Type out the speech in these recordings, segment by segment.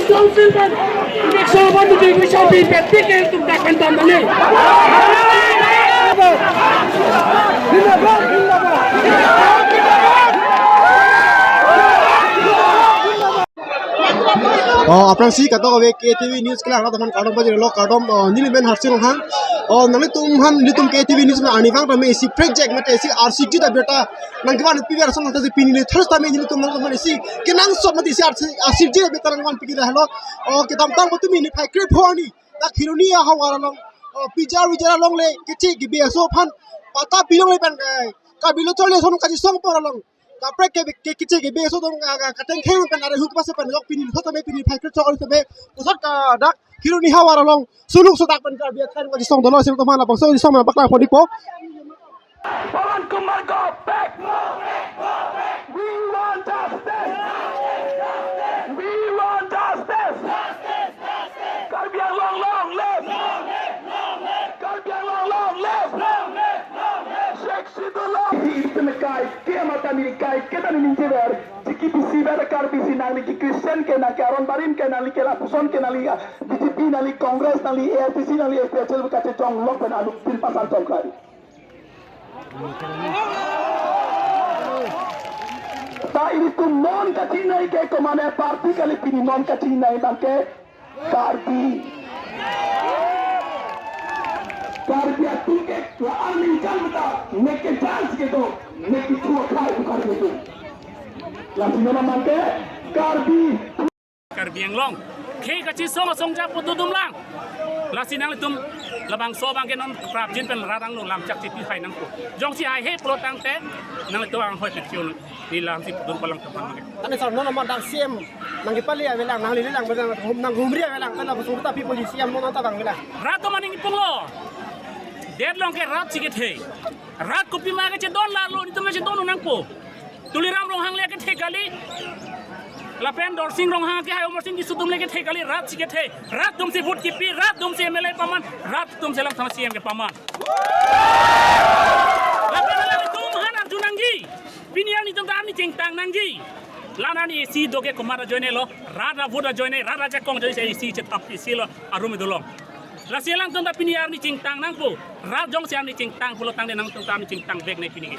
councilman election bantu di bisa di petik untuk takkan tambah আপনার সি কত হবে KTV news কেলা আমরা তখন কার্ডম বাজে লো কার্ডম নিলিমেন হারসিং হান নালে তুমহান লিতুম কেটিভি নিউজ আনি ফাং তমে এসি প্রজেক্ট মতে এসি আরসিটি दा बेटा नंगवान पिगर सं नते पिनिले थर्स तमे दिले तुम नंगवान एसि केनां सब मते एसि आरसिटी दा बेटा नंगवान पिगिरा हेलो के तम तम तुमि नि फाइ क्रे फोनी दा खिरुनि हावारा लं पिजार विजार लं ले केछि गिबे सो फान पाता बिलं ले पेन का बिलो चले सोन काजि सं पर लं kapre ke kiche ke beso dong kateng kheng kan ada huk pas pen lok pinin thot me pinin phai kre chol se be usot ka dak kiru ni hawara long suluk sodak pen ka biat khan ko song dono se to mana bangso song na bakla phodi po Pawan Kumar go back we want justice we want justice Karbiang long live Karbiang long live Sheikh Sidullah kai kiamat ni kai kita ni ninjeber jiki bisi ber kar bisi nali ki Christian ke na karon barin ke nali ke la puson ke nali BJP nali Congress nali ARTC nali SPHL kache chong lok pen alu pil pasal chong kari ta ini tu non kachi nai ke komane party kali pini non kachi nai bangke karbi Karbi atul ke army jalta make dance ke do make tu khai bukan itu langsung nama mante Karbi yang long ke kaci song ja putudum lang lasi nang tum labang so bang ke non prap jin pen radang long lam chak ti khai nang ko jong si ai he pro tang te nang tu ang hoi petion ni lam si putun palang teman ke ane sar non ma dang siem nang pali ave lang nang li lang nang humri ave lang kan busur ta pi posisi am non ta bang la rato maning pungo deadlong ke rat sikit he rat kopi mage che don la lo ni tume che don nang po tuliram rong hang le ke the kali la pen dor sing rong hang ke hai omor sing di sudum le ke the kali rat sikit he rat tum se vote ki pi rat tum se mele paman rat tum se lang sama CM ke paman la pen la tum han arjunangi pinian ni tum ni jeng tang nanggi lana ni si doge komara joine lo rada voda joine rada ja kong joine si che tap si lo arumi dolong la silang tong tapi niar ni cingtang nang po rap jong siang ni cingtang pulo tang de nang tong tam ni cingtang bek ne pini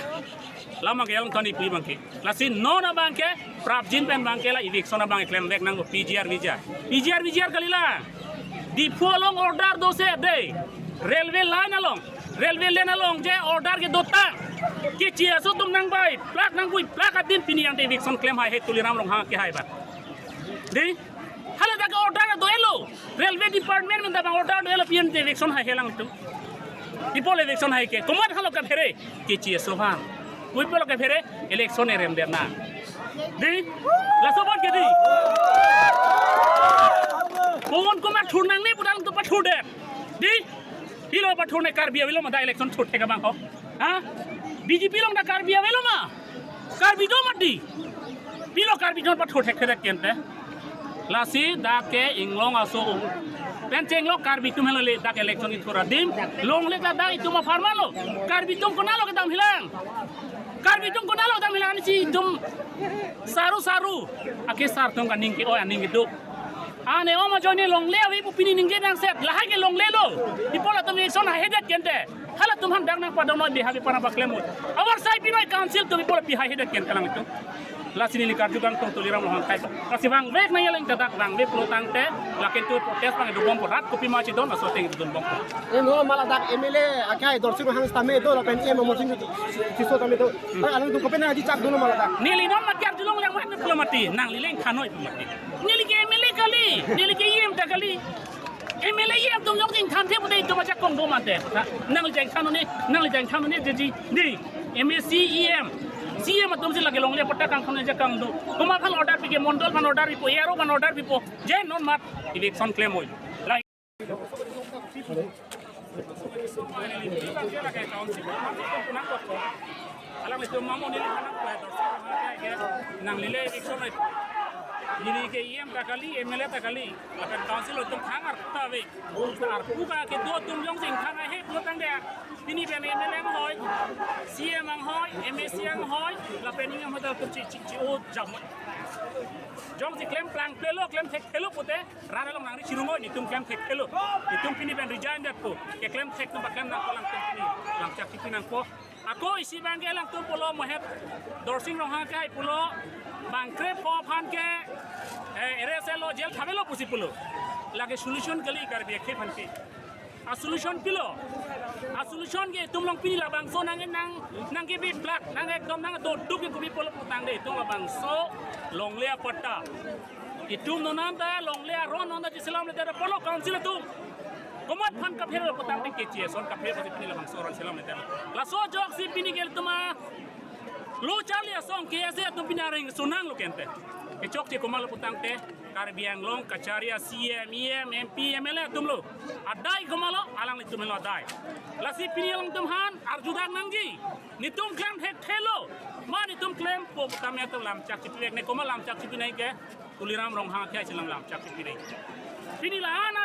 lama ke yang toni pui bangke la sin no na bangke prap jin pen bangke la idik sona bangke klem bek nang PGR vijar kalila di polong order do se de railway line along je order ke dota ki chia so tum nang bai plak nang bui plak adin pini yang de idik son klem hai he tuliram rong ha ke hai ba di hala daga order do elo railway department men daga order do elo pn election hai helang tu people election hai ke komat halo ka phere ke chi sohan koi polo ka phere election erem derna di la sobat ke di kon komat thurnang ni budang tu pathur de di pilo pathur ne kar biya welo ma da election chotte ka bang ho ha BJP long da kar biya welo ma kar bi do mati pilo kar bi don pathur thek thek kente lasi dake inglong aso penceng lo karbi tum helole dak election itu radim long le da itu ma farma lo karbi tum konalo ke dam hilang karbi tum konalo dam hilang si tum saru ake sar tum kaning ke o aning itu ane o ma joine long le wi pupini ningge nang set la hage long le lo ipola tum election ha hedet kente hala tum han dak nang padang no bihabi pana baklemut awar sai pinoi council tum ipola pi ha hedet kente lang itu la sini likar juga tong tuliram lohang kai kasi bang vek na yaling dadak bang ve plotang te la kentu protest bang do bom rat kopi ma chi don aso teng don bom no mala dak MLA akai dorsi hang stame do la pen em mo sing ti so tame do alang tu kopen aji chak do mala dak nili non mat jar julong yang wan diplomati nang lileng khanoi diplomati nili ke MLA kali nili ke yem ta kali MLA yem tum yong ting tham the budai to ma jak kong do ma te nang jeng khanu ni ji ni MSC EM CM atum sila ke longle pata kang khone jakang do kuma khal order pike mondol ban order pipo yaro ban order pipo je non mat election claim hoy la alam itu mamu ni nang lile election ini ke IM takali MLA takali akan council tum khangar tawe ar buka ke do tum jong sing khang he lo tang de ini ben MLA ang hoy CM ang hoy MSC ang hoy la pening ang hotel tum chi o jam jong si claim plang pelo claim tek pelo pute rara long nang chirungo ni tum claim tek pelo ni tum pini ben resign dat po ke claim tek tum bakam na kolang tum pini lang chak pinang po ako isi bangge lang tum polo mohet dorsing rong ha kai polo bangkre po phan ke ereselo jel thabelo pusi polo lage solution gali kar bi ke phan ke a solution pilo a solution ge tum long pini la bang so nang ge bi black nang ekdom nang do duk ke bi polo putang de tum la bang so long lea pata itum nonan da long lea ron on da islam le da polo council tum komat phan ka phero putang de ke chie son ka phero pini la bang so ron islam le da la so jok si pini gel tuma lo chalia song ke ase tum pina ring sunang lo kente ke chok che komal putang te kar biang long kacharia CM MP MLA tum lo adai komalo alang le tum lo adai la si pini long tum han arjudang nangji ni tum claim thek thelo ma ni tum claim po kami atam lam chak chipi ne komal lam chak chipi nai ke tuliram rong ha kya chilam lam chak chipi nai pini la ana